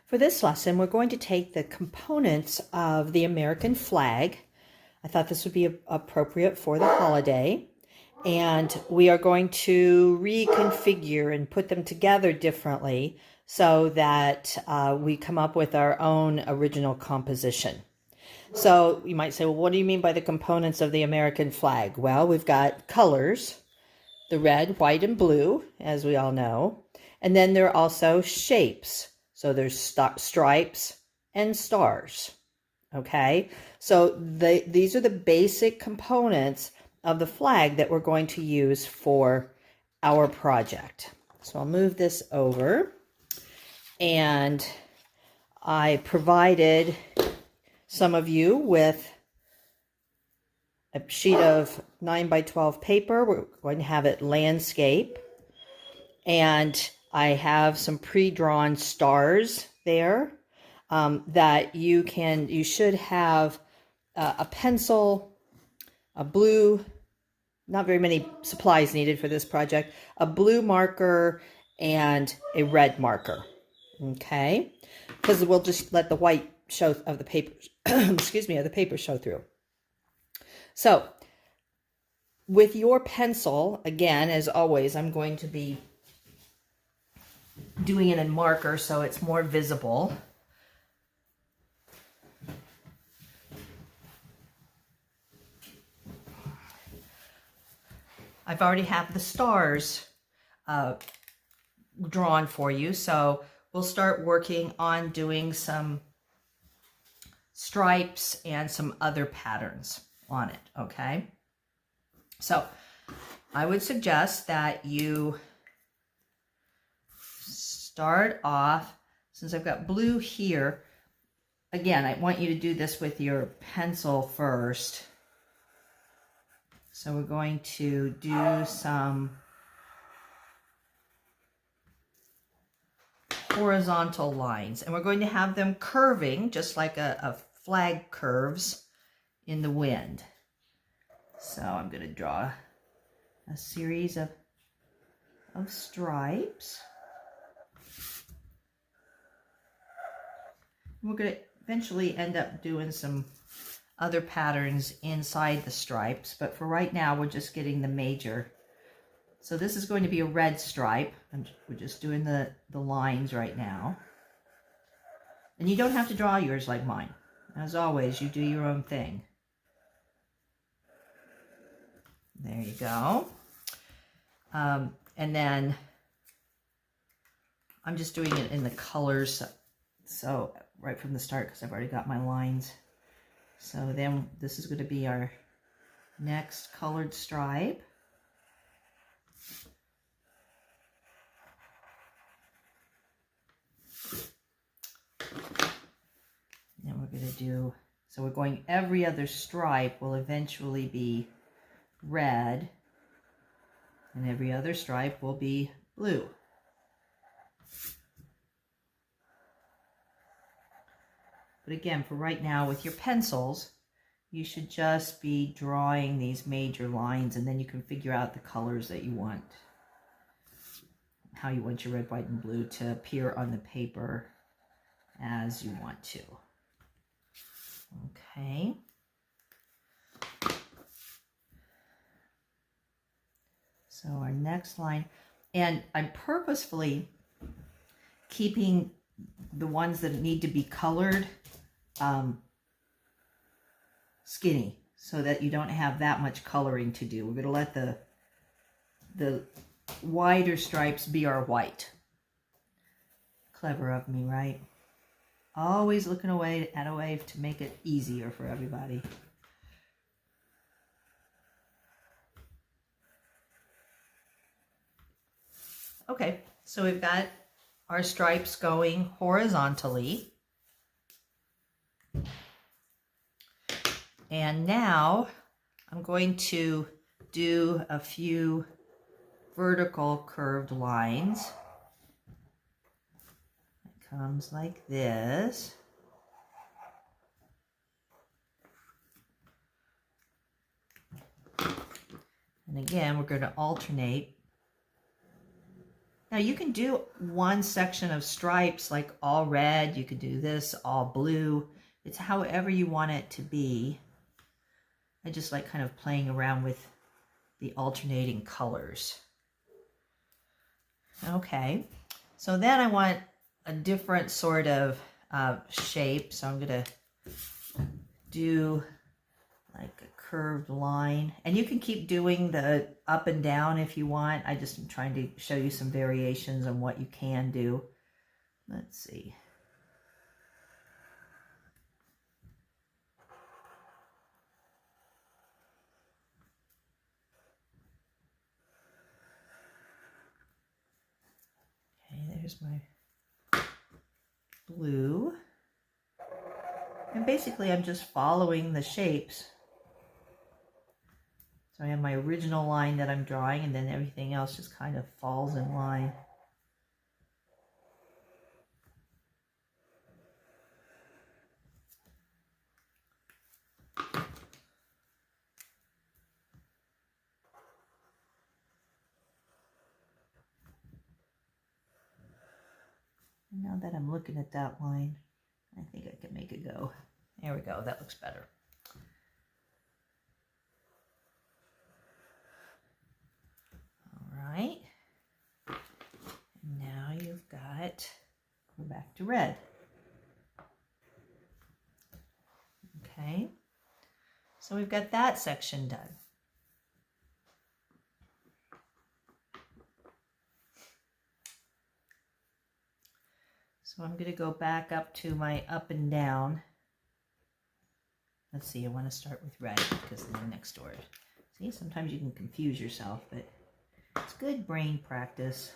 For this lesson, we're going to take the components of the American flag. I thought this would be appropriate for the holiday. And we are going to reconfigure and put them together differently so that we come up with our own original composition. So you might say, well, what do you mean by the components of the American flag? Well, we've got colors, the red, white, and blue, as we all know. And then there are also shapes. So there's stripes and stars. Okay, so these are the basic components of the flag that we're going to use for our project. So I'll move this over, and I provided some of you with a sheet of 9 by 12 paper. We're going to have it landscape, and I have some pre-drawn stars there that you should have a pencil, a blue, not very many supplies needed for this project, a blue marker and a red marker. Okay, because we'll just let the white show of the paper, excuse me, of the paper show through. So with your pencil, again, as always, I'm going to be doing it in marker so it's more visible. I've already have the stars drawn for you, so we'll start working on doing some stripes and some other patterns on it, okay? So I would suggest that you start off, since I've got blue here, again, I want you to do this with your pencil first. So we're going to do some horizontal lines, and we're going to have them curving just like a flag curves in the wind. So I'm going to draw a series of stripes. We're going to eventually end up doing some other patterns inside the stripes, but for right now we're just getting the major. So this is going to be a red stripe, and we're just doing the lines right now. And you don't have to draw yours like mine. As always, you do your own thing. There you go. And then I'm just doing it in the colors, so right from the start, because I've already got my lines. So then this is going to be our next colored stripe. Then we're going to do, so we're going every other stripe will eventually be red, and every other stripe will be blue. But again, for right now, with your pencils, you should just be drawing these major lines, and then you can figure out the colors that you want, how you want your red, white, and blue to appear on the paper as you want to. Okay. So our next line, and I'm purposefully keeping the ones that need to be colored skinny, so that you don't have that much coloring to do. We're going to let the wider stripes be our white. Clever of me, right? Always looking away at a way to make it easier for everybody. Okay, so we've got our stripes going horizontally. And now I'm going to do a few vertical curved lines. It comes like this. And again, we're going to alternate. Now you can do one section of stripes like all red. You could do this all blue. It's however you want it to be. I just like kind of playing around with the alternating colors. Okay, so then I want a different sort of shape. So I'm going to do like a curved line. And you can keep doing the up and down if you want. I just am trying to show you some variations on what you can do. Let's see. Okay, there's my blue. And basically I'm just following the shapes. So I have my original line that I'm drawing, and then everything else just kind of falls in line. And now that I'm looking at that line, I think I can make it go. There we go, that looks better. All right. And now you've got, go back to red. Okay. So we've got that section done. So I'm going to go back up to my up and down. Let's see, I want to start with red because they're next door. See, sometimes you can confuse yourself, but it's good brain practice.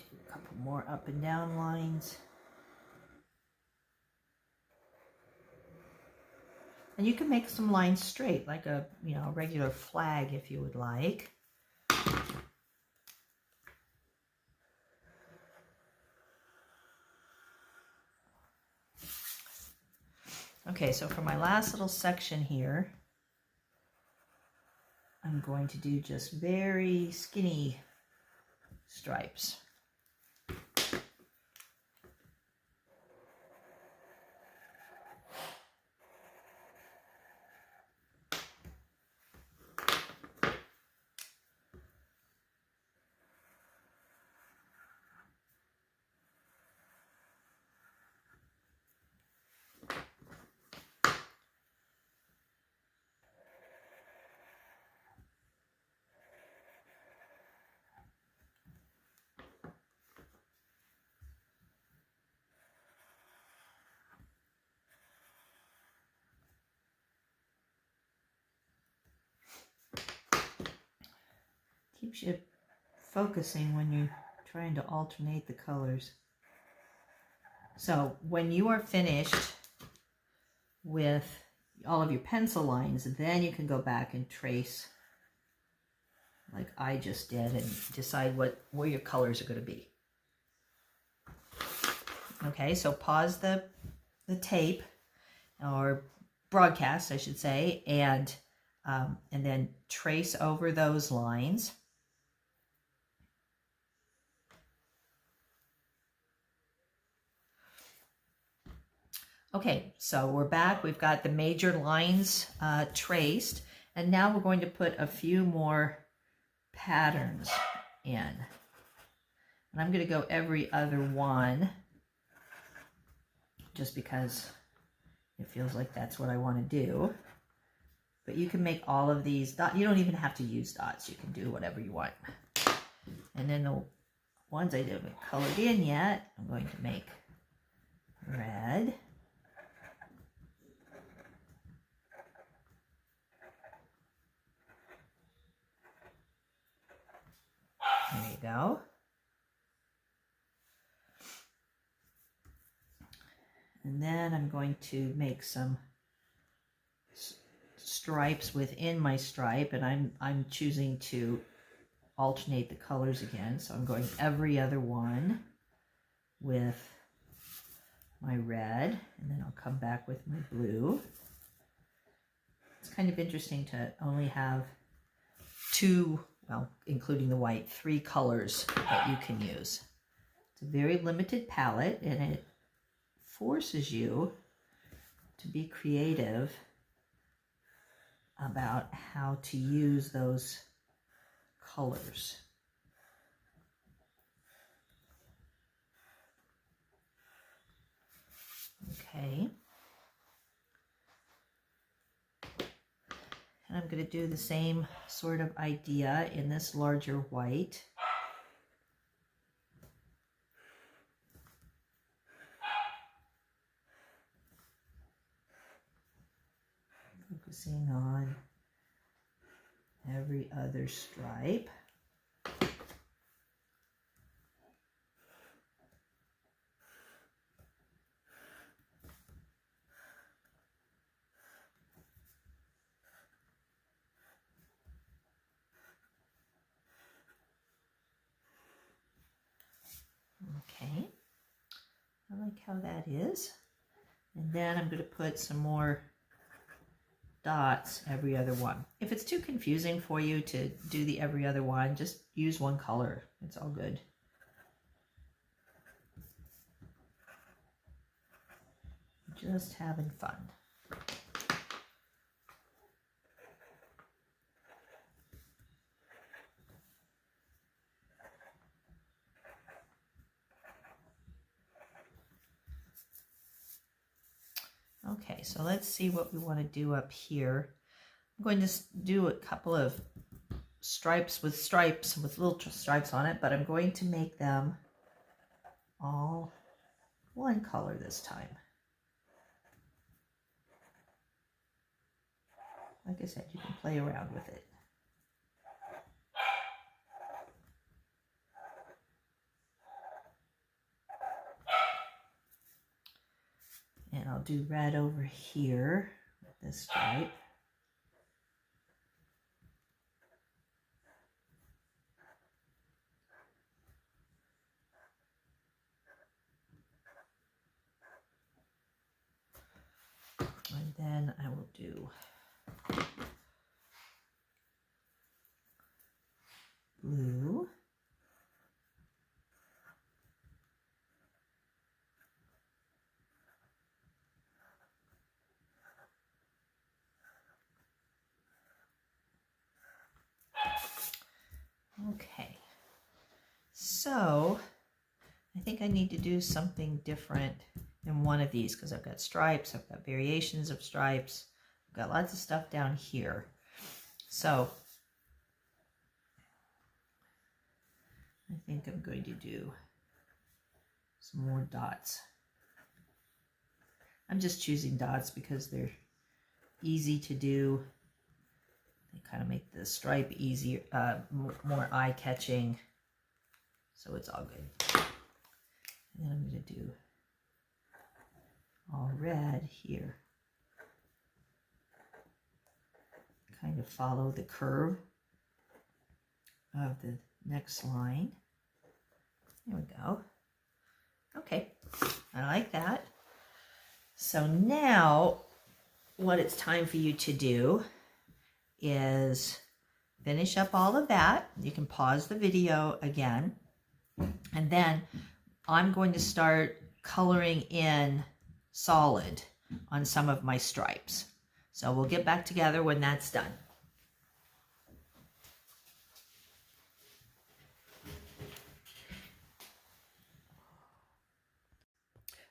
A couple more up and down lines. And you can make some lines straight, like a, regular flag if you would like. Okay, so for my last little section here, I'm going to do just very skinny stripes. Keeps you focusing when you're trying to alternate the colors. So when you are finished with all of your pencil lines, then you can go back and trace like I just did and decide where your colors are going to be. Okay, so pause the tape, or broadcast I should say, and then trace over those lines. Okay, so we're back. We've got the major lines traced, and now we're going to put a few more patterns in. And I'm going to go every other one, just because it feels like that's what I want to do. But you can make all of these dots. You don't even have to use dots. You can do whatever you want. And then the ones I haven't colored in yet, I'm going to make red. There you go. And then I'm going to make some stripes within my stripe, and I'm choosing to alternate the colors again. So I'm going every other one with my red, and then I'll come back with my blue. It's kind of interesting to only have two, well, including the white, 3 colors that you can use. It's a very limited palette, and it forces you to be creative about how to use those colors. Okay. And I'm going to do the same sort of idea in this larger white. Focusing on every other stripe. Okay, I like how that is. And then I'm going to put some more dots every other one. If it's too confusing for you to do the every other one, just use one color. It's all good. Just having fun. Okay, so let's see what we want to do up here. I'm going to do a couple of stripes with little stripes on it, but I'm going to make them all one color this time. Like I said, you can play around with it. And I'll do red over here with this stripe. And then I will do blue. Okay, so I think I need to do something different in one of these because I've got stripes, I've got variations of stripes, I've got lots of stuff down here. So I think I'm going to do some more dots. I'm just choosing dots because they're easy to do. They kind of make the stripe easier, more eye-catching, so it's all good. And then I'm going to do all red here. Kind of follow the curve of the next line. There we go. Okay, I like that. So now what it's time for you to do is finish up all of that. You can pause the video again, and then I'm going to start coloring in solid on some of my stripes. So we'll get back together when that's done.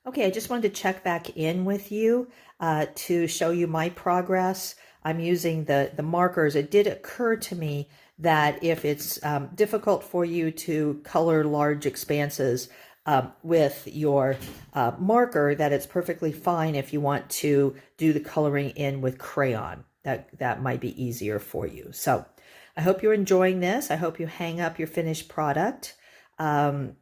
Okay, I just wanted to check back in with you to show you my progress. I'm using the markers. It did occur to me that if it's difficult for you to color large expanses with your marker, that it's perfectly fine if you want to do the coloring in with crayon. That might be easier for you. So I hope you're enjoying this. I hope you hang up your finished product for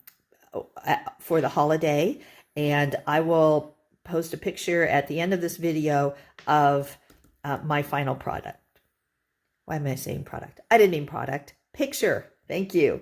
the holiday. And I will post a picture at the end of this video of my final product. Why am I saying product? I didn't mean product. Picture. Thank you.